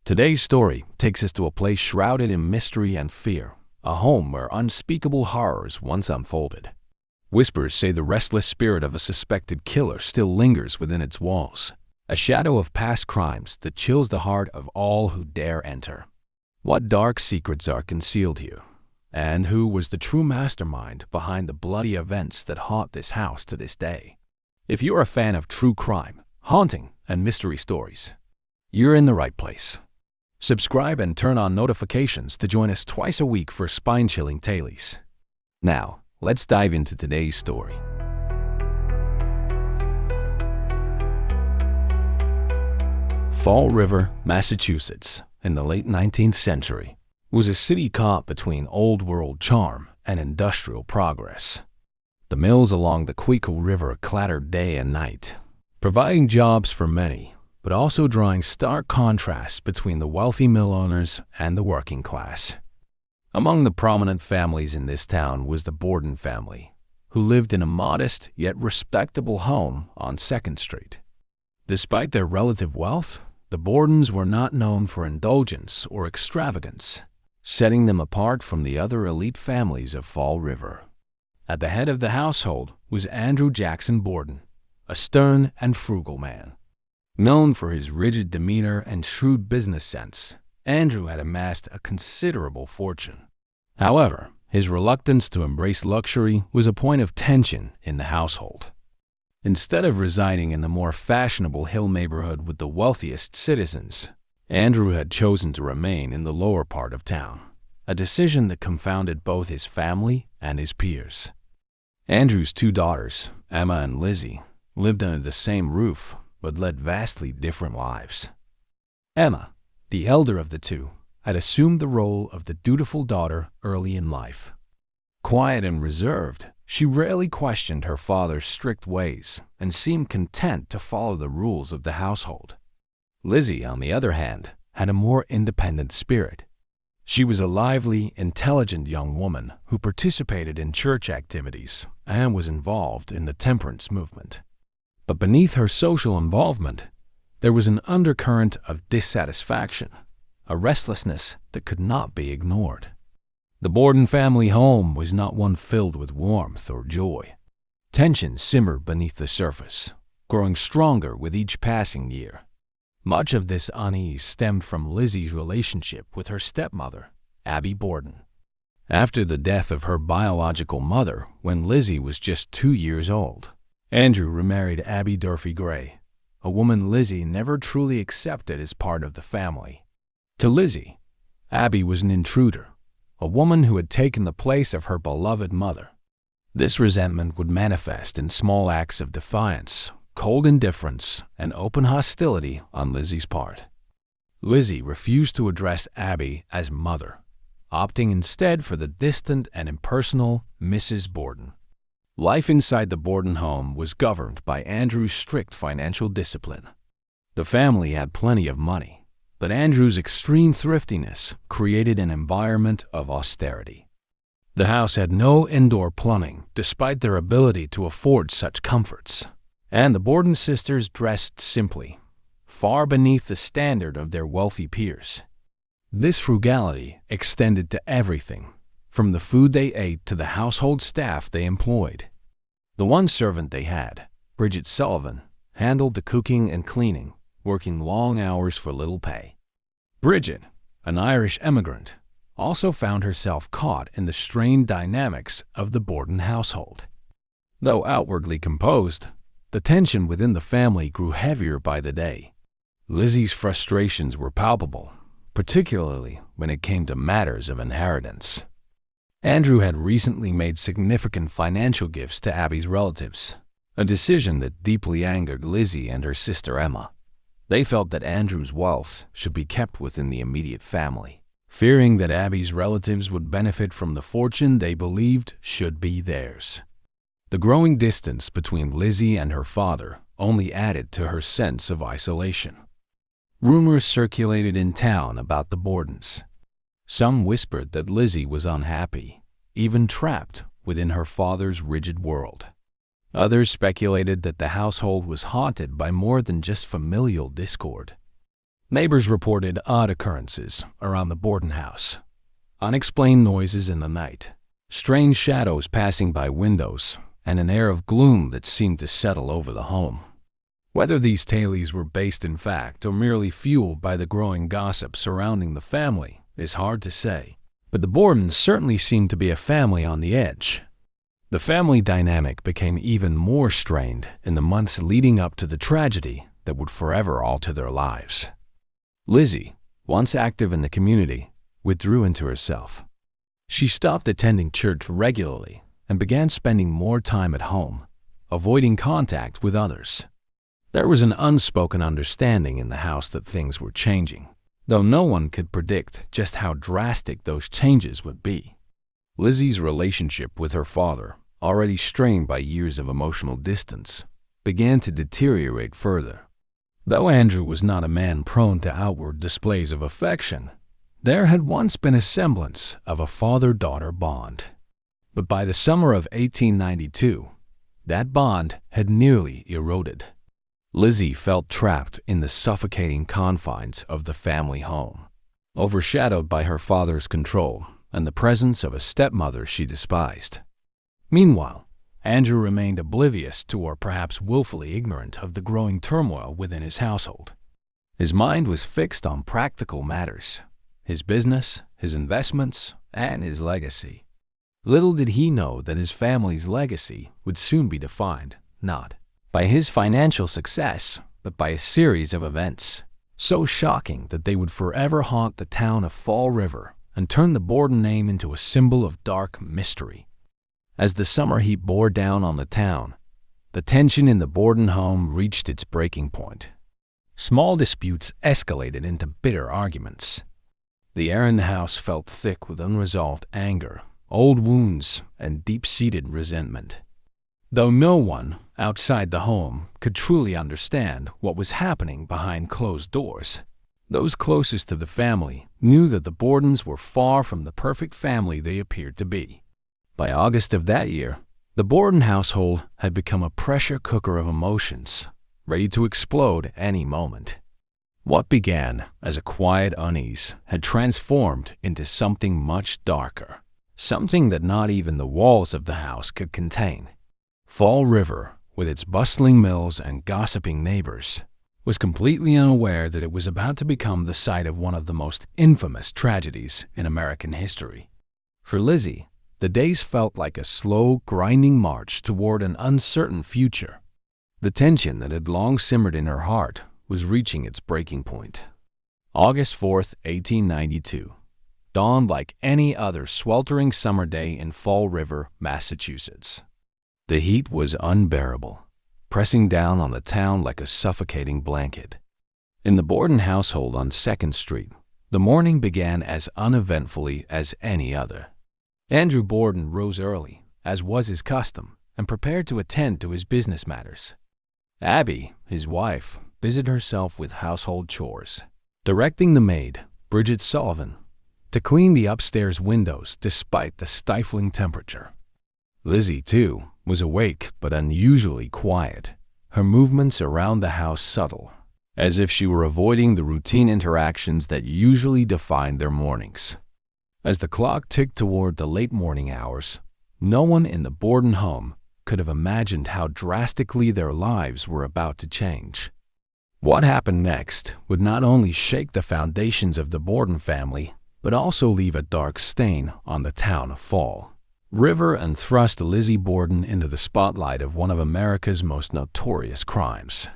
Today's story takes us to a place shrouded in mystery and fear, a home where unspeakable horrors once unfolded. Whispers say the restless spirit of a suspected killer still lingers within its walls, a shadow of past crimes that chills the heart of all who dare enter. What dark secrets are concealed here? And who was the true mastermind behind the bloody events that haunt this house to this day? If you're a fan of true crime, haunting, and mystery stories, you're in the right place. Subscribe and turn on notifications to join us twice a week for spine-chilling tales. Now, let's dive into today's story. Fall River, Massachusetts, in the late 19th century, was a city caught between old-world charm and industrial progress. The mills along the Queco River clattered day and night, providing jobs for many, but also drawing stark contrasts between the wealthy mill owners and the working class. Among the prominent families in this town was the Borden family, who lived in a modest yet respectable home on 2nd Street. Despite their relative wealth, the Bordens were not known for indulgence or extravagance, setting them apart from the other elite families of Fall River. At the head of the household was Andrew Jackson Borden, a stern and frugal man. Known for his rigid demeanor and shrewd business sense, Andrew had amassed a considerable fortune. However, his reluctance to embrace luxury was a point of tension in the household. Instead of residing in the more fashionable hill neighborhood with the wealthiest citizens, Andrew had chosen to remain in the lower part of town, a decision that confounded both his family and his peers. Andrew's 2 daughters, Emma and Lizzie, lived under the same roof but led vastly different lives. Emma, the elder of the two, had assumed the role of the dutiful daughter early in life. Quiet and reserved, she rarely questioned her father's strict ways and seemed content to follow the rules of the household. Lizzie, on the other hand, had a more independent spirit. She was a lively, intelligent young woman who participated in church activities and was involved in the temperance movement. But beneath her social involvement, there was an undercurrent of dissatisfaction, a restlessness that could not be ignored. The Borden family home was not one filled with warmth or joy. Tension simmered beneath the surface, growing stronger with each passing year. Much of this unease stemmed from Lizzie's relationship with her stepmother, Abby Borden. After the death of her biological mother when Lizzie was just 2 years old, Andrew remarried Abby Durfee Gray, a woman Lizzie never truly accepted as part of the family. To Lizzie, Abby was an intruder, a woman who had taken the place of her beloved mother. This resentment would manifest in small acts of defiance, cold indifference, and open hostility on Lizzie's part. Lizzie refused to address Abby as mother, opting instead for the distant and impersonal Mrs. Borden. Life inside the Borden home was governed by Andrew's strict financial discipline. The family had plenty of money, but Andrew's extreme thriftiness created an environment of austerity. The house had no indoor plumbing, despite their ability to afford such comforts, and the Borden sisters dressed simply, far beneath the standard of their wealthy peers. This frugality extended to everything, from the food they ate to the household staff they employed. The one servant they had, Bridget Sullivan, handled the cooking and cleaning, working long hours for little pay. Bridget, an Irish immigrant, also found herself caught in the strained dynamics of the Borden household. Though outwardly composed, the tension within the family grew heavier by the day. Lizzie's frustrations were palpable, particularly when it came to matters of inheritance. Andrew had recently made significant financial gifts to Abby's relatives, a decision that deeply angered Lizzie and her sister Emma. They felt that Andrew's wealth should be kept within the immediate family, fearing that Abby's relatives would benefit from the fortune they believed should be theirs. The growing distance between Lizzie and her father only added to her sense of isolation. Rumors circulated in town about the Bordens. Some whispered that Lizzie was unhappy, even trapped within her father's rigid world. Others speculated that the household was haunted by more than just familial discord. Neighbors reported odd occurrences around the Borden house. Unexplained noises in the night, strange shadows passing by windows, and an air of gloom that seemed to settle over the home. Whether these tales were based in fact or merely fueled by the growing gossip surrounding the family is hard to say, but the Bordens certainly seemed to be a family on the edge. The family dynamic became even more strained in the months leading up to the tragedy that would forever alter their lives. Lizzie, once active in the community, withdrew into herself. She stopped attending church regularly and began spending more time at home, avoiding contact with others. There was an unspoken understanding in the house that things were changing, though no one could predict just how drastic those changes would be. Lizzie's relationship with her father, already strained by years of emotional distance, began to deteriorate further. Though Andrew was not a man prone to outward displays of affection, there had once been a semblance of a father-daughter bond. But by the summer of 1892, that bond had nearly eroded. Lizzie felt trapped in the suffocating confines of the family home, overshadowed by her father's control and the presence of a stepmother she despised. Meanwhile, Andrew remained oblivious to or perhaps willfully ignorant of the growing turmoil within his household. His mind was fixed on practical matters, his business, his investments, and his legacy. Little did he know that his family's legacy would soon be defined, not by his financial success, but by a series of events so shocking that they would forever haunt the town of Fall River and turn the Borden name into a symbol of dark mystery. As the summer heat bore down on the town, the tension in the Borden home reached its breaking point. Small disputes escalated into bitter arguments. The air in the house felt thick with unresolved anger, old wounds, and deep-seated resentment. Though no one outside the home could truly understand what was happening behind closed doors, those closest to the family knew that the Bordens were far from the perfect family they appeared to be. By August of that year, the Borden household had become a pressure cooker of emotions, ready to explode any moment. What began as a quiet unease had transformed into something much darker, something that not even the walls of the house could contain. Fall River, with its bustling mills and gossiping neighbors, was completely unaware that it was about to become the site of one of the most infamous tragedies in American history. For Lizzie, the days felt like a slow, grinding march toward an uncertain future. The tension that had long simmered in her heart was reaching its breaking point. August 4th, 1892, dawned like any other sweltering summer day in Fall River, Massachusetts. The heat was unbearable, pressing down on the town like a suffocating blanket. In the Borden household on 2nd Street, the morning began as uneventfully as any other. Andrew Borden rose early, as was his custom, and prepared to attend to his business matters. Abby, his wife, busied herself with household chores, directing the maid, Bridget Sullivan, to clean the upstairs windows despite the stifling temperature. Lizzie, too, was awake but unusually quiet, her movements around the house subtle, as if she were avoiding the routine interactions that usually defined their mornings. As the clock ticked toward the late morning hours, no one in the Borden home could have imagined how drastically their lives were about to change. What happened next would not only shake the foundations of the Borden family, but also leave a dark stain on the town of Fall River and thrust Lizzie Borden into the spotlight of one of America's most notorious crimes.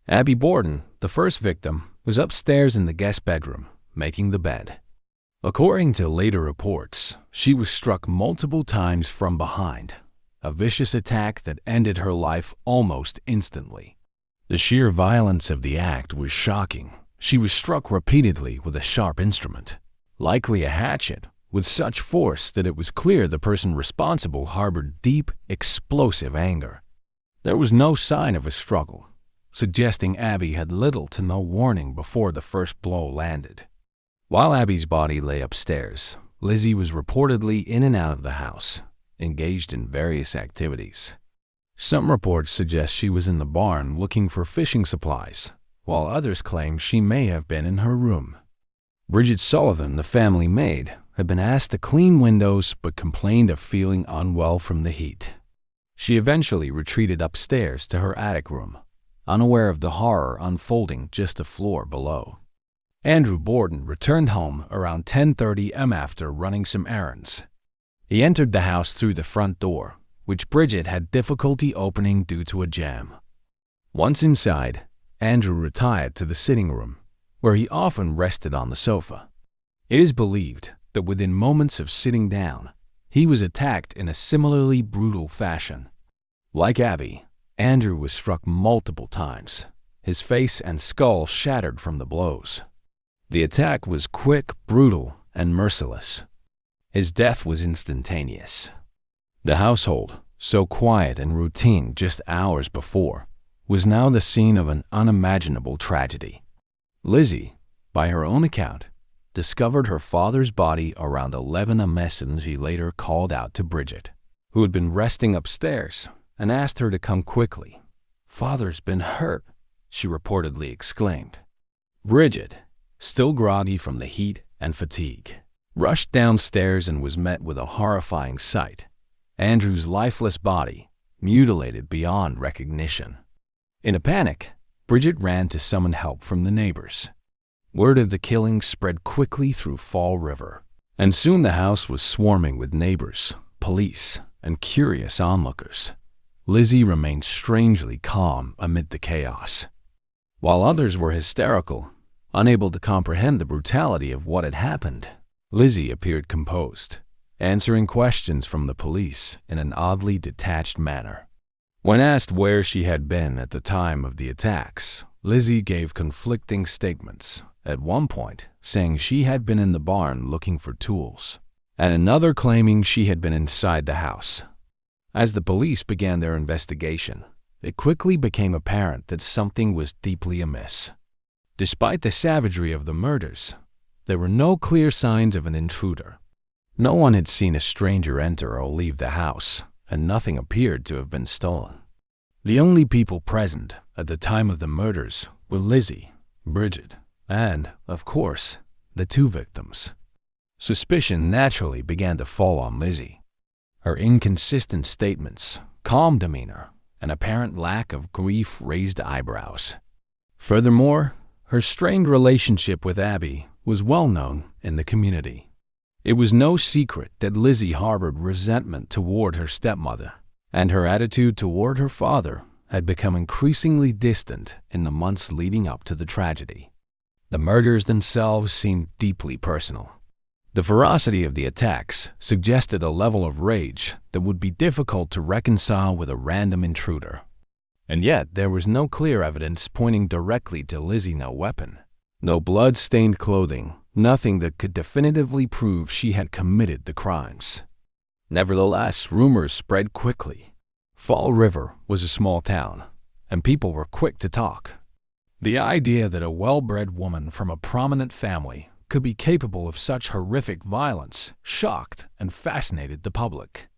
Abby Borden, the first victim, was upstairs in the guest bedroom, making the bed. According to later reports, she was struck multiple times from behind, a vicious attack that ended her life almost instantly. The sheer violence of the act was shocking. She was struck repeatedly with a sharp instrument, likely a hatchet, with such force that it was clear the person responsible harbored deep, explosive anger. There was no sign of a struggle, suggesting Abby had little to no warning before the first blow landed. While Abby's body lay upstairs, Lizzie was reportedly in and out of the house, engaged in various activities. Some reports suggest she was in the barn looking for fishing supplies, while others claim she may have been in her room. Bridget Sullivan, the family maid, had been asked to clean windows but complained of feeling unwell from the heat. She eventually retreated upstairs to her attic room, unaware of the horror unfolding just a floor below. Andrew Borden returned home around 10:30 am after running some errands. He entered the house through the front door, which Bridget had difficulty opening due to a jam. Once inside, Andrew retired to the sitting room, where he often rested on the sofa. It is believed that within moments of sitting down, he was attacked in a similarly brutal fashion. Like Abby, Andrew was struck multiple times, his face and skull shattered from the blows. The attack was quick, brutal, and merciless. His death was instantaneous. The household, so quiet and routine just hours before, was now the scene of an unimaginable tragedy. Lizzie, by her own account, discovered her father's body around 11 am and she later called out to Bridget, who had been resting upstairs, and asked her to come quickly. "Father's been hurt," she reportedly exclaimed. Bridget, still groggy from the heat and fatigue, rushed downstairs and was met with a horrifying sight: Andrew's lifeless body, mutilated beyond recognition. In a panic, Bridget ran to summon help from the neighbors. Word of the killing spread quickly through Fall River, and soon the house was swarming with neighbors, police, and curious onlookers. Lizzie remained strangely calm amid the chaos. While others were hysterical, unable to comprehend the brutality of what had happened, Lizzie appeared composed, answering questions from the police in an oddly detached manner. When asked where she had been at the time of the attacks, Lizzie gave conflicting statements, at one point saying she had been in the barn looking for tools, and another claiming she had been inside the house. As the police began their investigation, it quickly became apparent that something was deeply amiss. Despite the savagery of the murders, there were no clear signs of an intruder. No one had seen a stranger enter or leave the house, and nothing appeared to have been stolen. The only people present at the time of the murders were Lizzie, Bridget, and, of course, the two victims. Suspicion naturally began to fall on Lizzie. Her inconsistent statements, calm demeanor, and apparent lack of grief raised eyebrows. Furthermore, her strained relationship with Abby was well known in the community. It was no secret that Lizzie harbored resentment toward her stepmother, and her attitude toward her father had become increasingly distant in the months leading up to the tragedy. The murders themselves seemed deeply personal. The ferocity of the attacks suggested a level of rage that would be difficult to reconcile with a random intruder. And yet there was no clear evidence pointing directly to Lizzie, no weapon, no blood-stained clothing, nothing that could definitively prove she had committed the crimes. Nevertheless, rumors spread quickly. Fall River was a small town, and people were quick to talk. The idea that a well-bred woman from a prominent family could be capable of such horrific violence shocked and fascinated the public.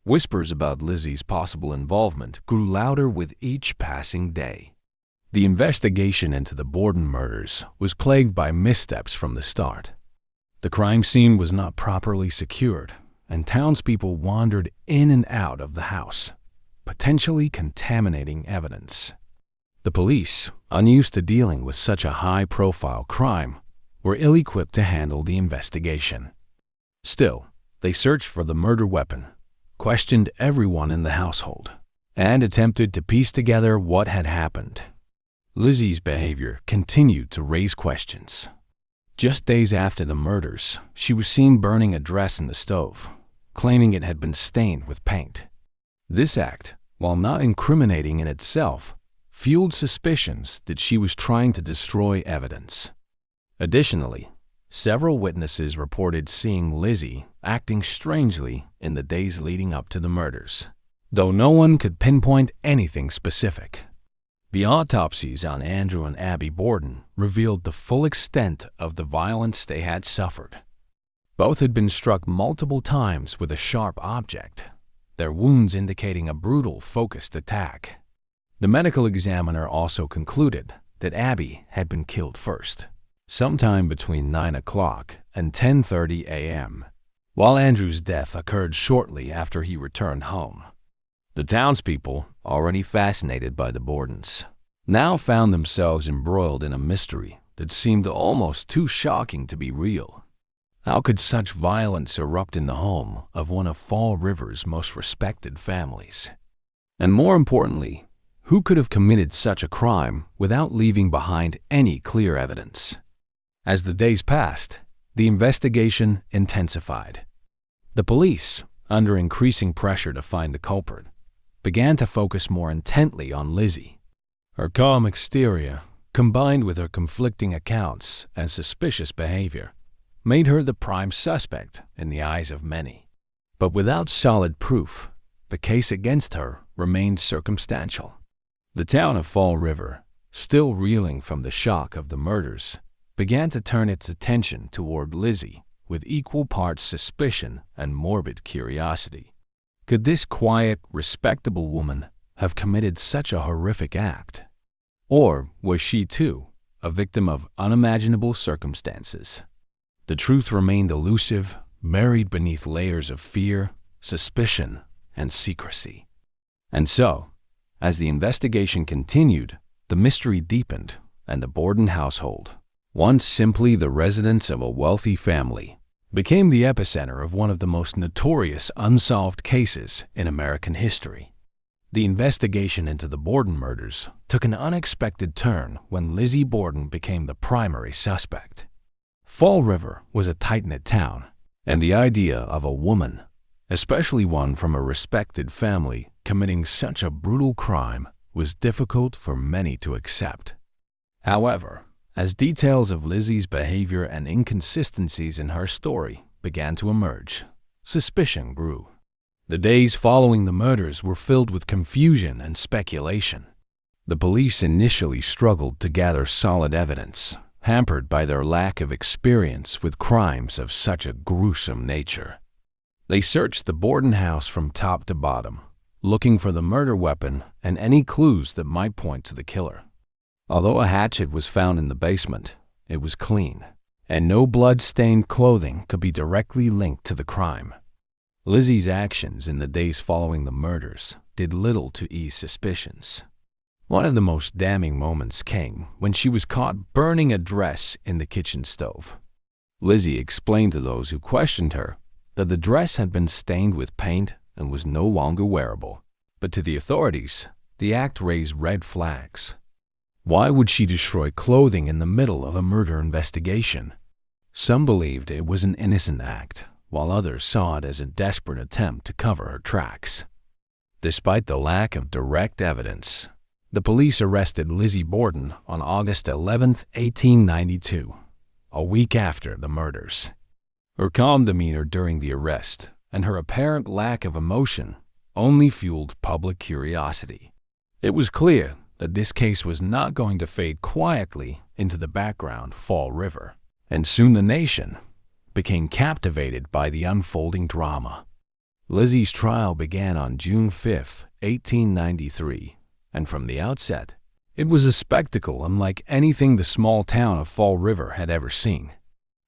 Whispers about Lizzie's possible involvement grew louder with each passing day. The investigation into the Borden murders was plagued by missteps from the start. The crime scene was not properly secured, and townspeople wandered in and out of the house, potentially contaminating evidence. The police, unused to dealing with such a high-profile crime, were ill-equipped to handle the investigation. Still, they searched for the murder weapon, questioned everyone in the household, and attempted to piece together what had happened. Lizzie's behavior continued to raise questions. Just days after the murders, she was seen burning a dress in the stove, claiming it had been stained with paint. This act, while not incriminating in itself, fueled suspicions that she was trying to destroy evidence. Additionally, several witnesses reported seeing Lizzie acting strangely in the days leading up to the murders, though no one could pinpoint anything specific. The autopsies on Andrew and Abby Borden revealed the full extent of the violence they had suffered. Both had been struck multiple times with a sharp object, their wounds indicating a brutal, focused attack. The medical examiner also concluded that Abby had been killed first, sometime between 9 o'clock and 10:30 a.m., while Andrew's death occurred shortly after he returned home. The townspeople, already fascinated by the Bordens, now found themselves embroiled in a mystery that seemed almost too shocking to be real. How could such violence erupt in the home of one of Fall River's most respected families? And more importantly, who could have committed such a crime without leaving behind any clear evidence? As the days passed, the investigation intensified. The police, under increasing pressure to find the culprit, began to focus more intently on Lizzie. Her calm exterior, combined with her conflicting accounts and suspicious behavior, made her the prime suspect in the eyes of many. But without solid proof, the case against her remained circumstantial. The town of Fall River, still reeling from the shock of the murders, began to turn its attention toward Lizzie with equal parts suspicion and morbid curiosity. Could this quiet, respectable woman have committed such a horrific act? Or was she, too, a victim of unimaginable circumstances? The truth remained elusive, buried beneath layers of fear, suspicion, and secrecy. And so, as the investigation continued, the mystery deepened, and the Borden household, once simply the residence of a wealthy family, became the epicenter of one of the most notorious unsolved cases in American history. The investigation into the Borden murders took an unexpected turn when Lizzie Borden became the primary suspect. Fall River was a tight-knit town, and the idea of a woman, especially one from a respected family, committing such a brutal crime was difficult for many to accept. However, as details of Lizzie's behavior and inconsistencies in her story began to emerge, suspicion grew. The days following the murders were filled with confusion and speculation. The police initially struggled to gather solid evidence, hampered by their lack of experience with crimes of such a gruesome nature. They searched the Borden house from top to bottom, looking for the murder weapon and any clues that might point to the killer. Although a hatchet was found in the basement, it was clean, and no blood-stained clothing could be directly linked to the crime. Lizzie's actions in the days following the murders did little to ease suspicions. One of the most damning moments came when she was caught burning a dress in the kitchen stove. Lizzie explained to those who questioned her that the dress had been stained with paint and was no longer wearable. But to the authorities, the act raised red flags. Why would she destroy clothing in the middle of a murder investigation? Some believed it was an innocent act, while others saw it as a desperate attempt to cover her tracks. Despite the lack of direct evidence, the police arrested Lizzie Borden on August 11, 1892, a week after the murders. Her calm demeanor during the arrest and her apparent lack of emotion only fueled public curiosity. It was clear that this case was not going to fade quietly into the background Fall River, and soon the nation became captivated by the unfolding drama. Lizzie's trial began on June 5, 1893, and from the outset, it was a spectacle unlike anything the small town of Fall River had ever seen.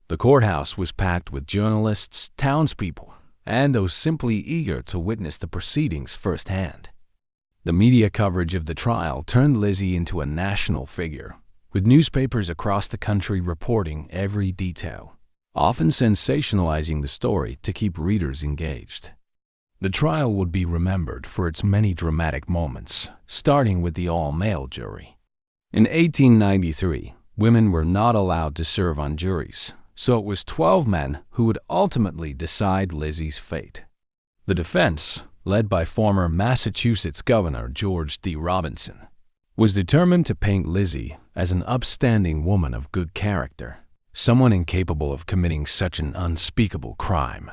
The courthouse was packed with journalists, townspeople, and those simply eager to witness the proceedings firsthand. The media coverage of the trial turned Lizzie into a national figure, with newspapers across the country reporting every detail, often sensationalizing the story to keep readers engaged. The trial would be remembered for its many dramatic moments, starting with the all-male jury. In 1893, women were not allowed to serve on juries, so it was 12 men who would ultimately decide Lizzie's fate. The defense, led by former Massachusetts Governor George D. Robinson, was determined to paint Lizzie as an upstanding woman of good character, someone incapable of committing such an unspeakable crime.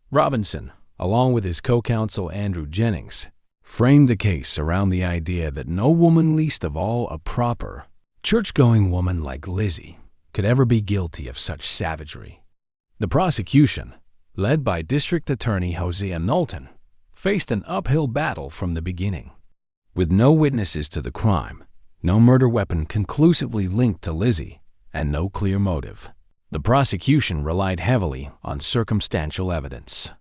Robinson, along with his co-counsel Andrew Jennings, framed the case around the idea that no woman, least of all a proper, church-going woman like Lizzie, could ever be guilty of such savagery. The prosecution, led by District Attorney Hosea Knowlton, faced an uphill battle from the beginning. With no witnesses to the crime, no murder weapon conclusively linked to Lizzie, and no clear motive. The prosecution relied heavily on circumstantial evidence.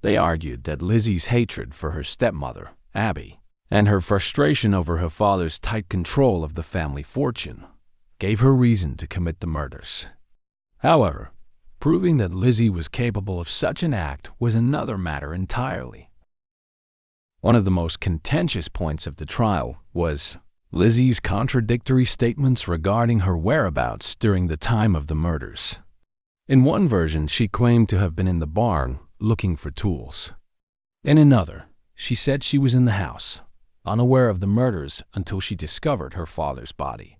They argued that Lizzie's hatred for her stepmother, Abby, and her frustration over her father's tight control of the family fortune gave her reason to commit the murders. However, proving that Lizzie was capable of such an act was another matter entirely. One of the most contentious points of the trial was Lizzie's contradictory statements regarding her whereabouts during the time of the murders. In one version, she claimed to have been in the barn looking for tools. In another, she said she was in the house, unaware of the murders until she discovered her father's body.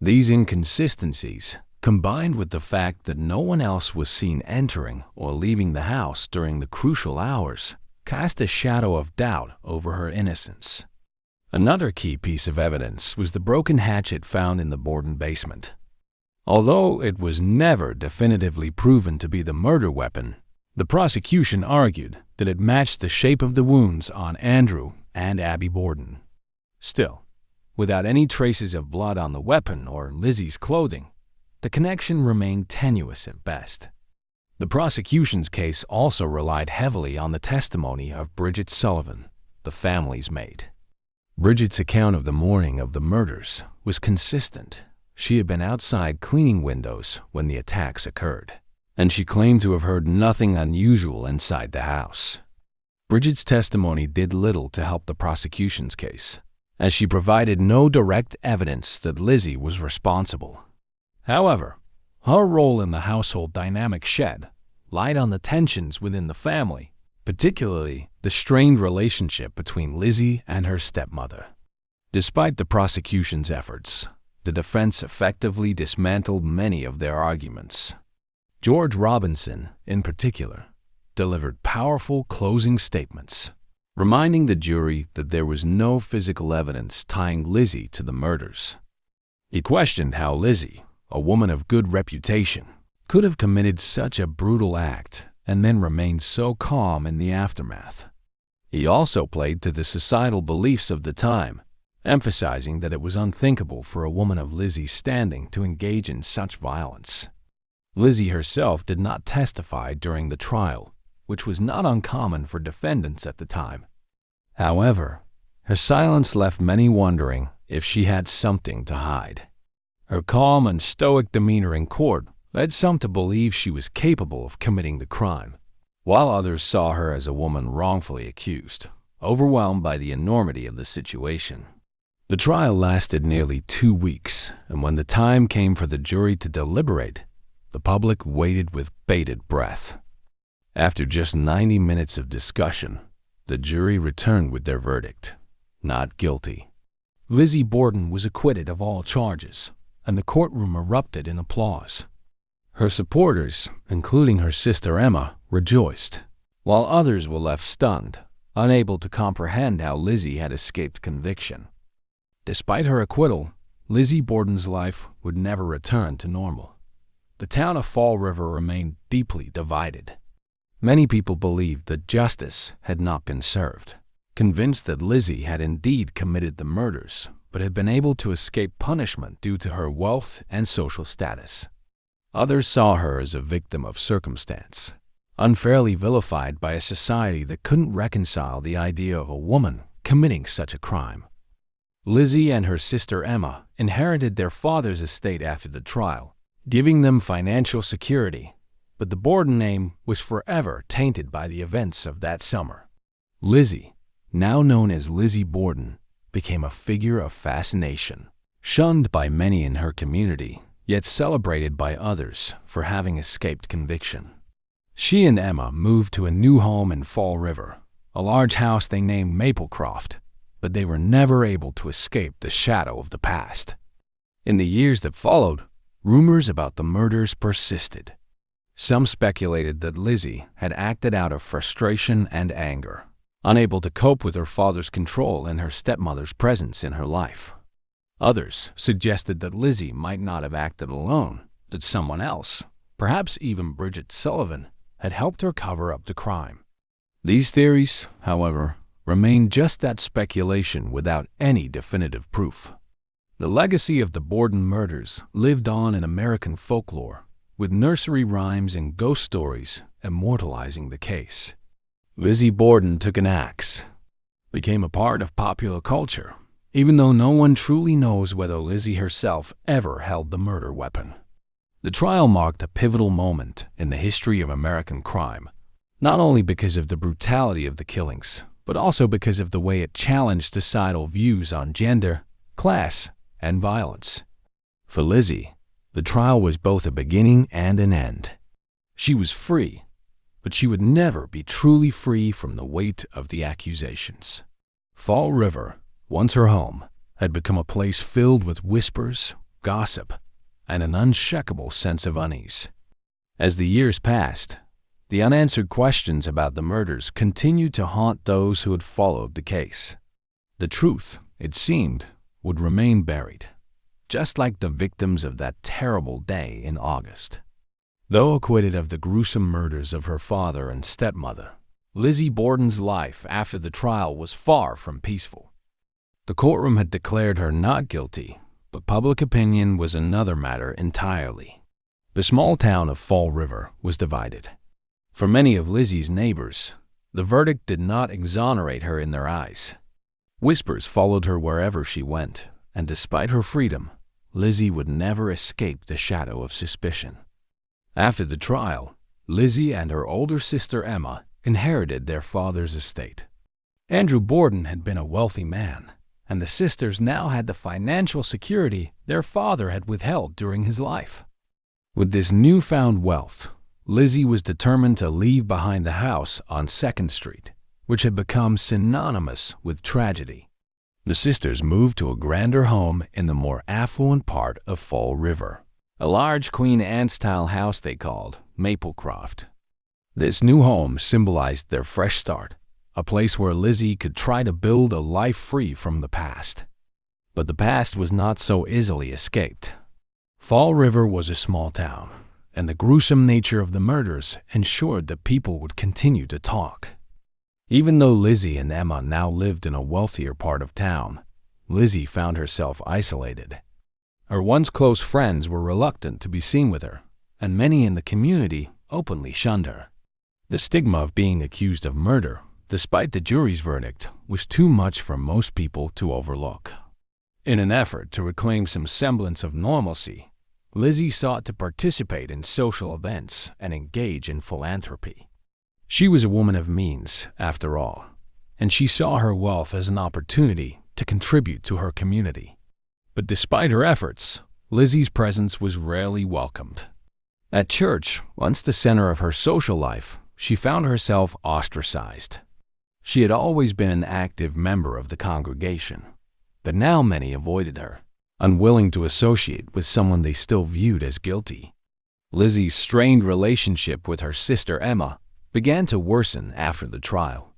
These inconsistencies, combined with the fact that no one else was seen entering or leaving the house during the crucial hours, cast a shadow of doubt over her innocence. Another key piece of evidence was the broken hatchet found in the Borden basement. Although it was never definitively proven to be the murder weapon, the prosecution argued that it matched the shape of the wounds on Andrew and Abby Borden. Still, without any traces of blood on the weapon or Lizzie's clothing, the connection remained tenuous at best. The prosecution's case also relied heavily on the testimony of Bridget Sullivan, the family's maid. Bridget's account of the morning of the murders was consistent. She had been outside cleaning windows when the attacks occurred, and she claimed to have heard nothing unusual inside the house. Bridget's testimony did little to help the prosecution's case, as she provided no direct evidence that Lizzie was responsible. However, her role in the household dynamic shed light on the tensions within the family, particularly the strained relationship between Lizzie and her stepmother. Despite the prosecution's efforts, the defense effectively dismantled many of their arguments. George Robinson, in particular, delivered powerful closing statements, reminding the jury that there was no physical evidence tying Lizzie to the murders. He questioned how Lizzie, a woman of good reputation, could have committed such a brutal act and then remained so calm in the aftermath. He also played to the societal beliefs of the time, emphasizing that it was unthinkable for a woman of Lizzie's standing to engage in such violence. Lizzie herself did not testify during the trial, which was not uncommon for defendants at the time. However, her silence left many wondering if she had something to hide. Her calm and stoic demeanor in court led some to believe she was capable of committing the crime, while others saw her as a woman wrongfully accused, overwhelmed by the enormity of the situation. The trial lasted nearly 2 weeks, and when the time came for the jury to deliberate, the public waited with bated breath. After just 90 minutes of discussion, the jury returned with their verdict: not guilty. Lizzie Borden was acquitted of all charges, and the courtroom erupted in applause. Her supporters, including her sister Emma, rejoiced, while others were left stunned, unable to comprehend how Lizzie had escaped conviction. Despite her acquittal, Lizzie Borden's life would never return to normal. The town of Fall River remained deeply divided. Many people believed that justice had not been served, convinced that Lizzie had indeed committed the murders, but had been able to escape punishment due to her wealth and social status. Others saw her as a victim of circumstance, unfairly vilified by a society that couldn't reconcile the idea of a woman committing such a crime. Lizzie and her sister Emma inherited their father's estate after the trial, giving them financial security, but the Borden name was forever tainted by the events of that summer. Lizzie, now known as Lizzie Borden, became a figure of fascination, shunned by many in her community, yet celebrated by others for having escaped conviction. She and Emma moved to a new home in Fall River, a large house they named Maplecroft, but they were never able to escape the shadow of the past. In the years that followed, rumors about the murders persisted. Some speculated that Lizzie had acted out of frustration and anger, unable to cope with her father's control and her stepmother's presence in her life. Others suggested that Lizzie might not have acted alone, that someone else, perhaps even Bridget Sullivan, had helped her cover up the crime. These theories, however, remained just that speculation without any definitive proof. The legacy of the Borden murders lived on in American folklore, with nursery rhymes and ghost stories immortalizing the case. Lizzie Borden took an axe, became a part of popular culture, even though no one truly knows whether Lizzie herself ever held the murder weapon. The trial marked a pivotal moment in the history of American crime, not only because of the brutality of the killings, but also because of the way it challenged societal views on gender, class, and violence. For Lizzie, the trial was both a beginning and an end. She was free, but she would never be truly free from the weight of the accusations. Fall River, once her home, had become a place filled with whispers, gossip, and an unshakable sense of unease. As the years passed, the unanswered questions about the murders continued to haunt those who had followed the case. The truth, it seemed, would remain buried, just like the victims of that terrible day in August. Though acquitted of the gruesome murders of her father and stepmother, Lizzie Borden's life after the trial was far from peaceful. The courtroom had declared her not guilty, but public opinion was another matter entirely. The small town of Fall River was divided. For many of Lizzie's neighbors, the verdict did not exonerate her in their eyes. Whispers followed her wherever she went, and despite her freedom, Lizzie would never escape the shadow of suspicion. After the trial, Lizzie and her older sister Emma inherited their father's estate. Andrew Borden had been a wealthy man, and the sisters now had the financial security their father had withheld during his life. With this newfound wealth, Lizzie was determined to leave behind the house on 2nd Street, which had become synonymous with tragedy. The sisters moved to a grander home in the more affluent part of Fall River, a large Queen Anne-style house they called Maplecroft. This new home symbolized their fresh start, a place where Lizzie could try to build a life free from the past. But the past was not so easily escaped. Fall River was a small town, and the gruesome nature of the murders ensured that people would continue to talk. Even though Lizzie and Emma now lived in a wealthier part of town, Lizzie found herself isolated. Her once close friends were reluctant to be seen with her, and many in the community openly shunned her. The stigma of being accused of murder, despite the jury's verdict, was too much for most people to overlook. In an effort to reclaim some semblance of normalcy, Lizzie sought to participate in social events and engage in philanthropy. She was a woman of means, after all, and she saw her wealth as an opportunity to contribute to her community. But despite her efforts, Lizzie's presence was rarely welcomed. At church, once the center of her social life, she found herself ostracized. She had always been an active member of the congregation, but now many avoided her, unwilling to associate with someone they still viewed as guilty. Lizzie's strained relationship with her sister Emma began to worsen after the trial.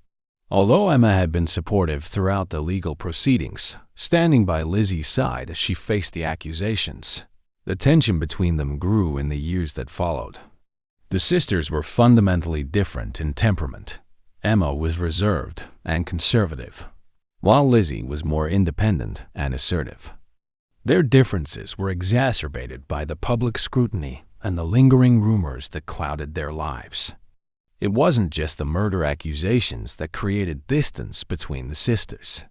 Although Emma had been supportive throughout the legal proceedings, standing by Lizzie's side as she faced the accusations, the tension between them grew in the years that followed. The sisters were fundamentally different in temperament. Emma was reserved and conservative, while Lizzie was more independent and assertive. Their differences were exacerbated by the public scrutiny and the lingering rumors that clouded their lives. It wasn't just the murder accusations that created distance between the sisters.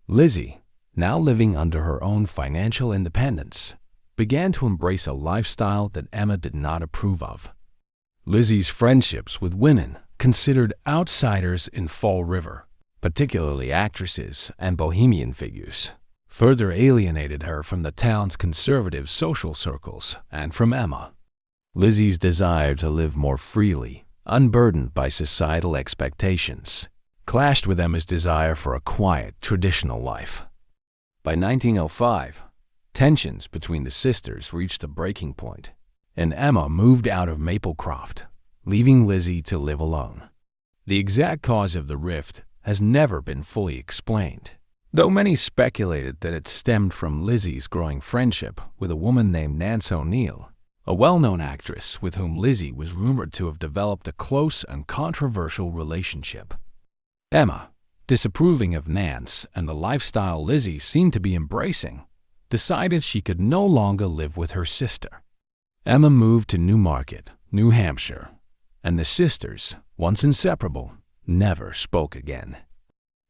Lizzie, now living under her own financial independence, began to embrace a lifestyle that Emma did not approve of. Lizzie's friendships with women considered outsiders in Fall River, particularly actresses and bohemian figures, further alienated her from the town's conservative social circles and from Emma. Lizzie's desire to live more freely, unburdened by societal expectations, clashed with Emma's desire for a quiet, traditional life. By 1905, tensions between the sisters reached a breaking point, and Emma moved out of Maplecroft, leaving Lizzie to live alone. The exact cause of the rift has never been fully explained, though many speculated that it stemmed from Lizzie's growing friendship with a woman named Nance O'Neill, a well-known actress with whom Lizzie was rumored to have developed a close and controversial relationship. Emma, disapproving of Nance and the lifestyle Lizzie seemed to be embracing, decided she could no longer live with her sister. Emma moved to Newmarket, New Hampshire, and the sisters, once inseparable, never spoke again.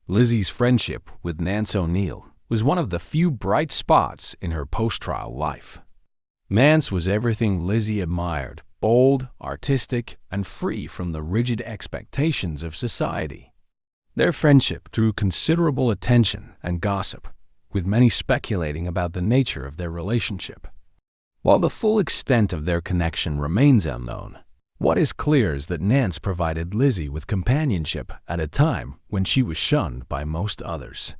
Lizzie's friendship with Nance O'Neill was one of the few bright spots in her post-trial life. Nance was everything Lizzie admired: bold, artistic, and free from the rigid expectations of society. Their friendship drew considerable attention and gossip, with many speculating about the nature of their relationship. While the full extent of their connection remains unknown, what is clear is that Nance provided Lizzie with companionship at a time when she was shunned by most others.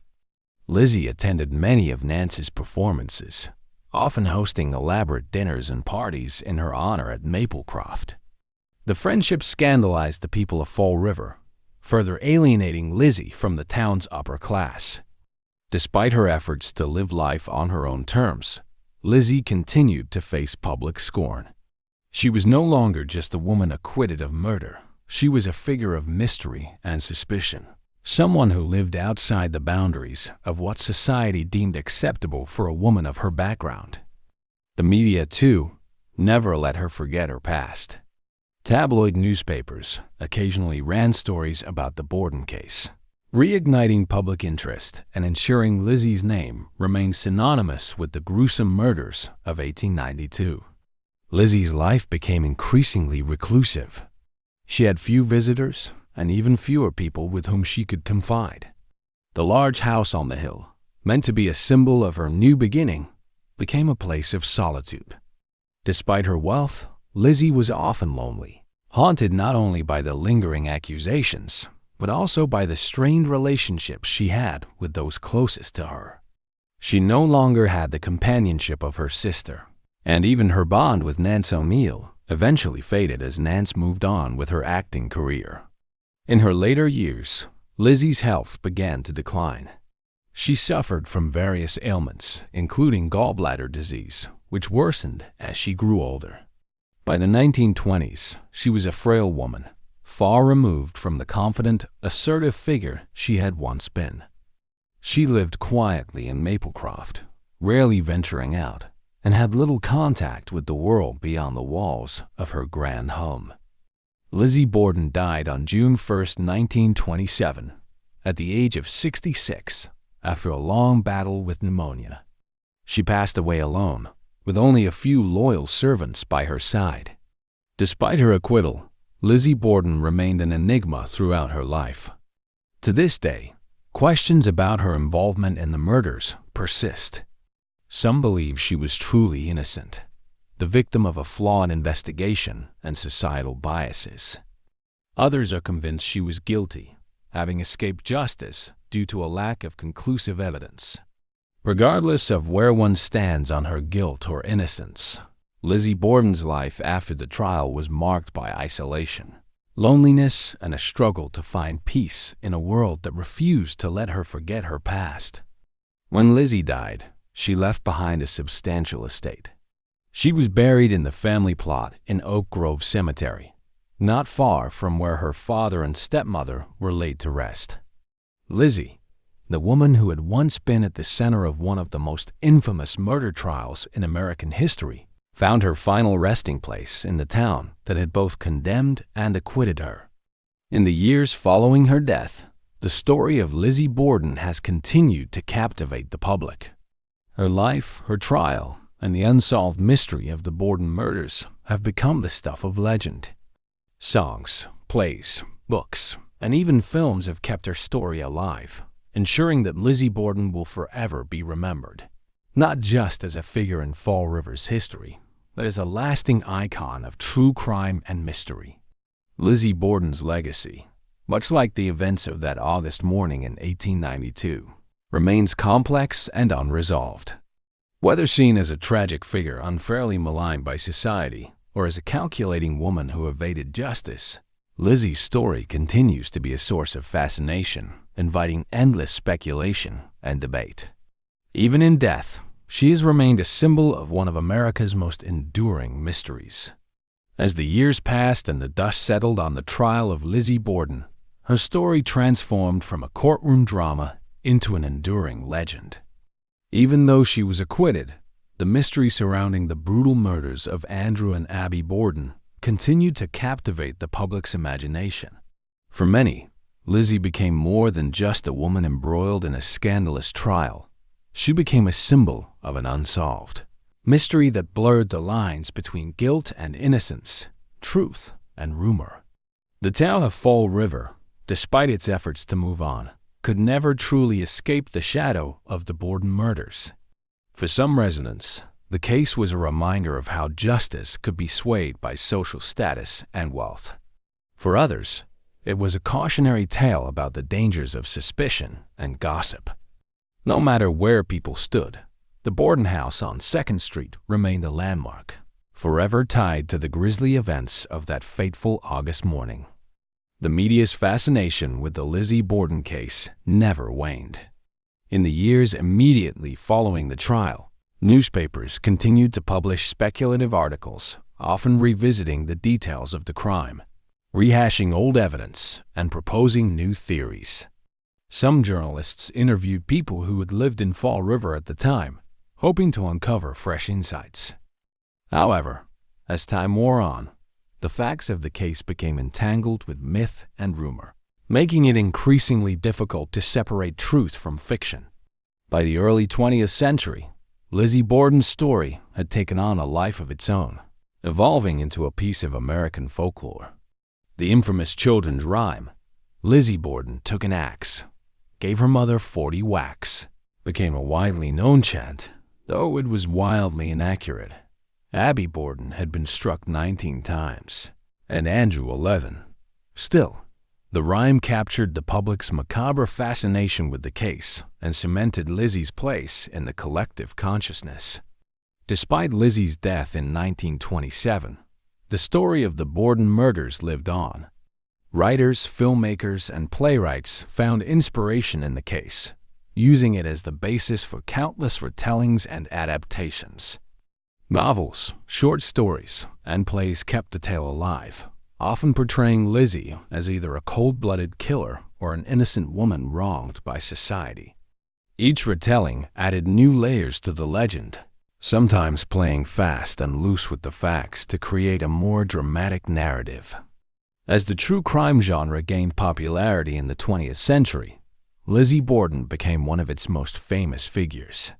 Lizzie attended many of Nance's performances, often hosting elaborate dinners and parties in her honor at Maplecroft. The friendship scandalized the people of Fall River, further alienating Lizzie from the town's upper class. Despite her efforts to live life on her own terms, Lizzie continued to face public scorn. She was no longer just a woman acquitted of murder. She was a figure of mystery and suspicion, someone who lived outside the boundaries of what society deemed acceptable for a woman of her background. The media, too, never let her forget her past. Tabloid newspapers occasionally ran stories about the Borden case, reigniting public interest and ensuring Lizzie's name remained synonymous with the gruesome murders of 1892. Lizzie's life became increasingly reclusive. She had few visitors and even fewer people with whom she could confide. The large house on the hill, meant to be a symbol of her new beginning, became a place of solitude. Despite her wealth, Lizzie was often lonely, haunted not only by the lingering accusations, but also by the strained relationships she had with those closest to her. She no longer had the companionship of her sister, and even her bond with Nance O'Neill eventually faded as Nance moved on with her acting career. In her later years, Lizzie's health began to decline. She suffered from various ailments, including gallbladder disease, which worsened as she grew older. By the 1920s, she was a frail woman, far removed from the confident, assertive figure she had once been. She lived quietly in Maplecroft, rarely venturing out, and had little contact with the world beyond the walls of her grand home. Lizzie Borden died on June 1, 1927, at the age of 66, after a long battle with pneumonia. She passed away alone, with only a few loyal servants by her side. Despite her acquittal, Lizzie Borden remained an enigma throughout her life. To this day, questions about her involvement in the murders persist. Some believe she was truly innocent, the victim of a flawed investigation and societal biases. Others are convinced she was guilty, having escaped justice due to a lack of conclusive evidence. Regardless of where one stands on her guilt or innocence, Lizzie Borden's life after the trial was marked by isolation, loneliness, and a struggle to find peace in a world that refused to let her forget her past. When Lizzie died, she left behind a substantial estate. She was buried in the family plot in Oak Grove Cemetery, not far from where her father and stepmother were laid to rest. Lizzie, the woman who had once been at the center of one of the most infamous murder trials in American history, found her final resting place in the town that had both condemned and acquitted her. In the years following her death, the story of Lizzie Borden has continued to captivate the public. Her life, her trial, and the unsolved mystery of the Borden murders have become the stuff of legend. Songs, plays, books, and even films have kept her story alive, ensuring that Lizzie Borden will forever be remembered, not just as a figure in Fall River's history, but as a lasting icon of true crime and mystery. Lizzie Borden's legacy, much like the events of that August morning in 1892, remains complex and unresolved. Whether seen as a tragic figure unfairly maligned by society or as a calculating woman who evaded justice, Lizzie's story continues to be a source of fascination, inviting endless speculation and debate. Even in death, she has remained a symbol of one of America's most enduring mysteries. As the years passed and the dust settled on the trial of Lizzie Borden, her story transformed from a courtroom drama into an enduring legend. Even though she was acquitted, the mystery surrounding the brutal murders of Andrew and Abby Borden continued to captivate the public's imagination. For many, Lizzie became more than just a woman embroiled in a scandalous trial. She became a symbol of an unsolved mystery that blurred the lines between guilt and innocence, truth and rumor. The town of Fall River, despite its efforts to move on, could never truly escape the shadow of the Borden murders. For some residents, the case was a reminder of how justice could be swayed by social status and wealth. For others, it was a cautionary tale about the dangers of suspicion and gossip. No matter where people stood, the Borden house on 2nd Street remained a landmark, forever tied to the grisly events of that fateful August morning. The media's fascination with the Lizzie Borden case never waned. In the years immediately following the trial, newspapers continued to publish speculative articles, often revisiting the details of the crime, rehashing old evidence, and proposing new theories. Some journalists interviewed people who had lived in Fall River at the time, hoping to uncover fresh insights. However, as time wore on, the facts of the case became entangled with myth and rumor, making it increasingly difficult to separate truth from fiction. By the early 20th century, Lizzie Borden's story had taken on a life of its own, evolving into a piece of American folklore. The infamous children's rhyme, "Lizzie Borden took an axe, gave her mother 40 whacks," became a widely known chant, though it was wildly inaccurate. Abby Borden had been struck 19 times, and Andrew 11. Still, the rhyme captured the public's macabre fascination with the case and cemented Lizzie's place in the collective consciousness. Despite Lizzie's death in 1927, the story of the Borden murders lived on. Writers, filmmakers, and playwrights found inspiration in the case, using it as the basis for countless retellings and adaptations. Novels, short stories, and plays kept the tale alive, often portraying Lizzie as either a cold-blooded killer or an innocent woman wronged by society. Each retelling added new layers to the legend, sometimes playing fast and loose with the facts to create a more dramatic narrative. As the true crime genre gained popularity in the 20th century, Lizzie Borden became one of its most famous figures.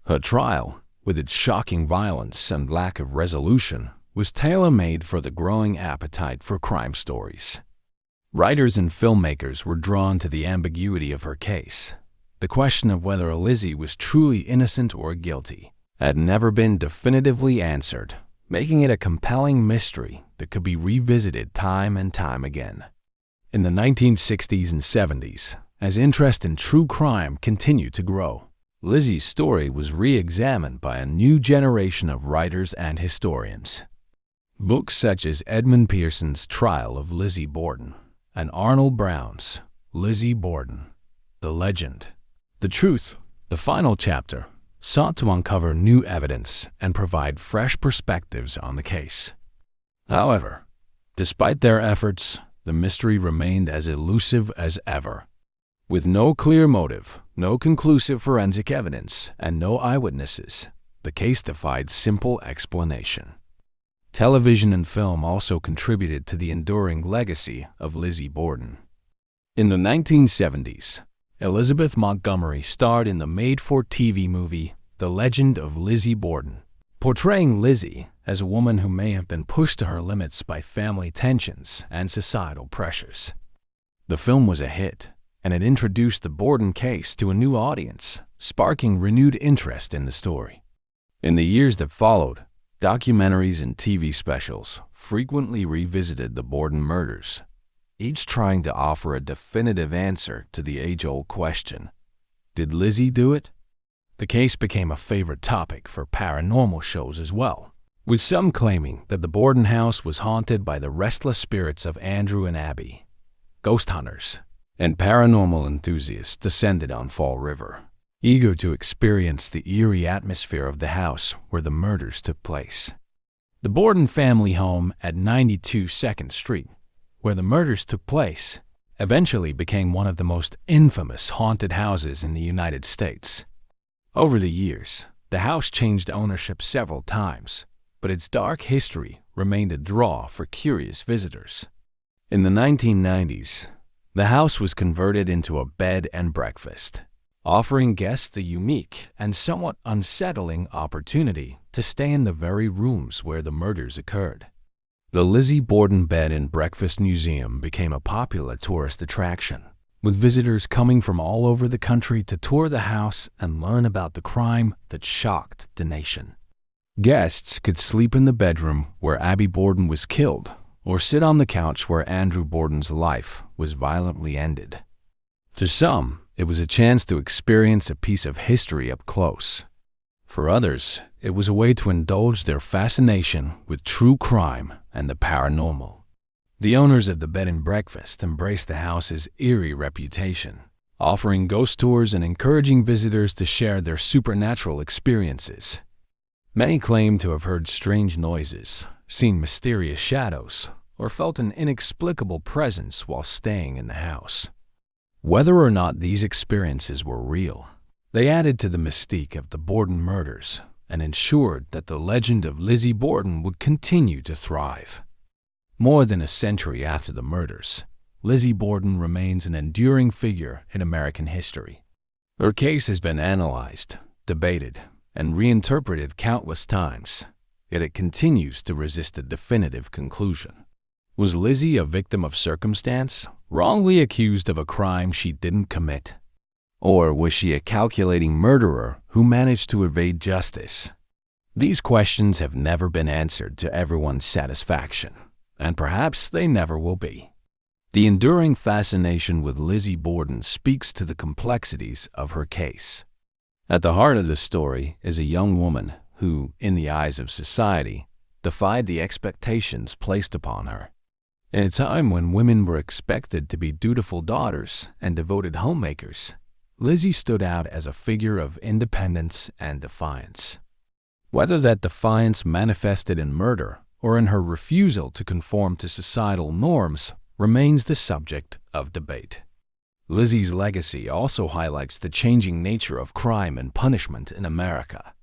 Her trial, with its shocking violence and lack of resolution, was tailor-made for the growing appetite for crime stories. Writers and filmmakers were drawn to the ambiguity of her case. The question of whether Lizzie was truly innocent or guilty had never been definitively answered, making it a compelling mystery that could be revisited time and time again. In the 1960s and 70s, as interest in true crime continued to grow, Lizzie's story was re-examined by a new generation of writers and historians. Books such as Edmund Pearson's Trial of Lizzie Borden and Arnold Brown's Lizzie Borden, The Legend, The Truth, The Final Chapter, sought to uncover new evidence and provide fresh perspectives on the case. However, despite their efforts, the mystery remained as elusive as ever. With no clear motive, no conclusive forensic evidence, and no eyewitnesses, the case defied simple explanation. Television and film also contributed to the enduring legacy of Lizzie Borden. In the 1970s, Elizabeth Montgomery starred in the made-for-TV movie The Legend of Lizzie Borden, portraying Lizzie as a woman who may have been pushed to her limits by family tensions and societal pressures. The film was a hit, and it introduced the Borden case to a new audience, sparking renewed interest in the story. In the years that followed, documentaries and TV specials frequently revisited the Borden murders, each trying to offer a definitive answer to the age-old question, did Lizzie do it? The case became a favorite topic for paranormal shows as well, with some claiming that the Borden house was haunted by the restless spirits of Andrew and Abby. Ghost hunters and paranormal enthusiasts descended on Fall River, eager to experience the eerie atmosphere of the house where the murders took place. The Borden family home at 92 2nd Street, where the murders took place, eventually became one of the most infamous haunted houses in the United States. Over the years, the house changed ownership several times, but its dark history remained a draw for curious visitors. In the 1990s, the house was converted into a bed and breakfast, offering guests the unique and somewhat unsettling opportunity to stay in the very rooms where the murders occurred. The Lizzie Borden Bed and Breakfast Museum became a popular tourist attraction, with visitors coming from all over the country to tour the house and learn about the crime that shocked the nation. Guests could sleep in the bedroom where Abby Borden was killed, or sit on the couch where Andrew Borden's life was violently ended. To some, it was a chance to experience a piece of history up close. For others, it was a way to indulge their fascination with true crime and the paranormal. The owners of the bed and breakfast embraced the house's eerie reputation, offering ghost tours and encouraging visitors to share their supernatural experiences. Many claim to have heard strange noises, seen mysterious shadows, or felt an inexplicable presence while staying in the house. Whether or not these experiences were real, they added to the mystique of the Borden murders and ensured that the legend of Lizzie Borden would continue to thrive. More than a century after the murders, Lizzie Borden remains an enduring figure in American history. Her case has been analyzed, debated, and reinterpreted countless times, yet it continues to resist a definitive conclusion. Was Lizzie a victim of circumstance, wrongly accused of a crime she didn't commit? Or was she a calculating murderer who managed to evade justice? These questions have never been answered to everyone's satisfaction, and perhaps they never will be. The enduring fascination with Lizzie Borden speaks to the complexities of her case. At the heart of the story is a young woman who, in the eyes of society, defied the expectations placed upon her. In a time when women were expected to be dutiful daughters and devoted homemakers, Lizzie stood out as a figure of independence and defiance. Whether that defiance manifested in murder or in her refusal to conform to societal norms remains the subject of debate. Lizzie's legacy also highlights the changing nature of crime and punishment in America.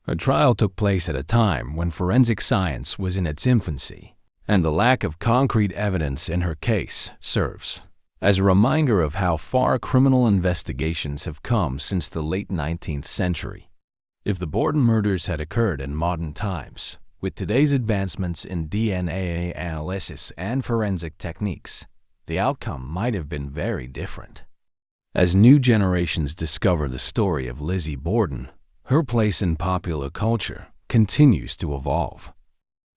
Her trial took place at a time when forensic science was in its infancy, and the lack of concrete evidence in her case serves as a reminder of how far criminal investigations have come since the late 19th century. If the Borden murders had occurred in modern times, with today's advancements in DNA analysis and forensic techniques, the outcome might have been very different. As new generations discover the story of Lizzie Borden, her place in popular culture continues to evolve.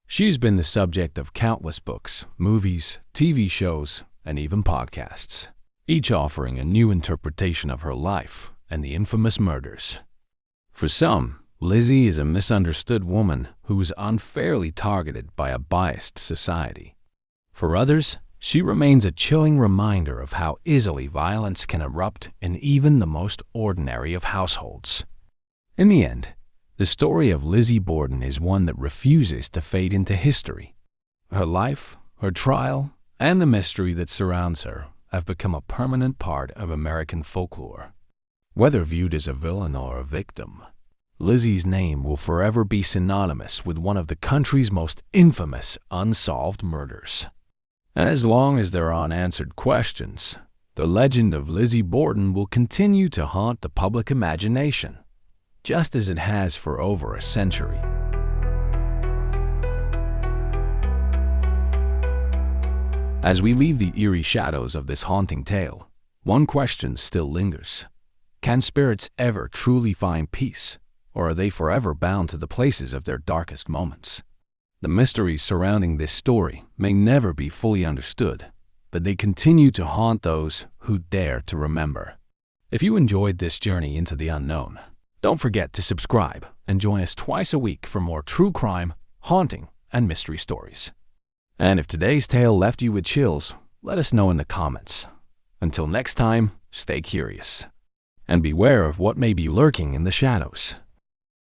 She's been the subject of countless books, movies, TV shows, and even podcasts, each offering a new interpretation of her life and the infamous murders. For some, Lizzie is a misunderstood woman who is unfairly targeted by a biased society. For others, she remains a chilling reminder of how easily violence can erupt in even the most ordinary of households. In the end, the story of Lizzie Borden is one that refuses to fade into history. Her life, her trial, and the mystery that surrounds her have become a permanent part of American folklore. Whether viewed as a villain or a victim, Lizzie's name will forever be synonymous with one of the country's most infamous unsolved murders. And as long as there are unanswered questions, the legend of Lizzie Borden will continue to haunt the public imagination, just as it has for over a century. As we leave the eerie shadows of this haunting tale, one question still lingers. Can spirits ever truly find peace, or are they forever bound to the places of their darkest moments? The mysteries surrounding this story may never be fully understood, but they continue to haunt those who dare to remember. If you enjoyed this journey into the unknown, don't forget to subscribe and join us twice a week for more true crime, haunting, and mystery stories. And if today's tale left you with chills, let us know in the comments. Until next time, stay curious and beware of what may be lurking in the shadows.